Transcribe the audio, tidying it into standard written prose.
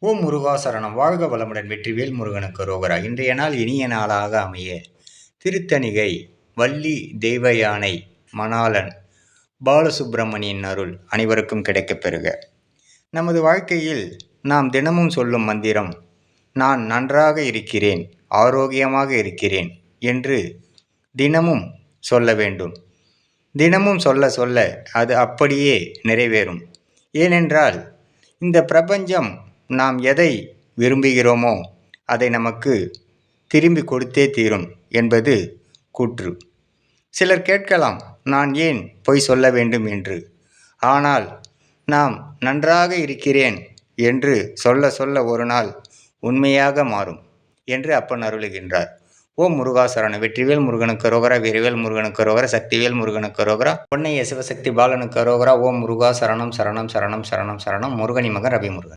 ஓம் முருகா சரணம். வாழ்க வளமுடன். வெற்றிவேல் முருகனுக்கு அரோகரா. இன்றைய நாள் இனிய நாளாக அமைய திருத்தணிகை வள்ளி தெய்வயானை மணாளன் பாலசுப்பிரமணியன் அருள் அனைவருக்கும் கிடைக்கப் பெறுக. நமது வாழ்க்கையில் நாம் தினமும் சொல்லும் மந்திரம், நான் நன்றாக இருக்கிறேன், ஆரோக்கியமாக இருக்கிறேன் என்று தினமும் சொல்ல வேண்டும். தினமும் சொல்ல சொல்ல அது அப்படியே நிறைவேறும். ஏனென்றால் இந்த பிரபஞ்சம் நாம் எதை விரும்புகிறோமோ அதை நமக்கு திரும்பி கொடுத்தே தீரும் என்பது கூற்று. சிலர் கேட்கலாம், நான் ஏன் பொய் சொல்ல வேண்டும் என்று. ஆனால் நாம் நன்றாக இருக்கிறேன் என்று சொல்ல சொல்ல ஒரு நாள் உண்மையாக மாறும் என்று அப்பன் அருளுகின்றார். ஓம் முருகா சரணம். வெற்றிவேல் முருகனுக்கு அரோகரா. வீரவேல் முருகனுக்கு அரோகரா. சக்திவேல் முருகனுக்கு அரோகரா. பொன்னைய சிவசக்தி பாலனுக்கு அரோகரா. ஓம் முருகா சரணம் சரணம் சரணம் சரணம் சரணம். முருகனி மகன் ரவி முருகன்.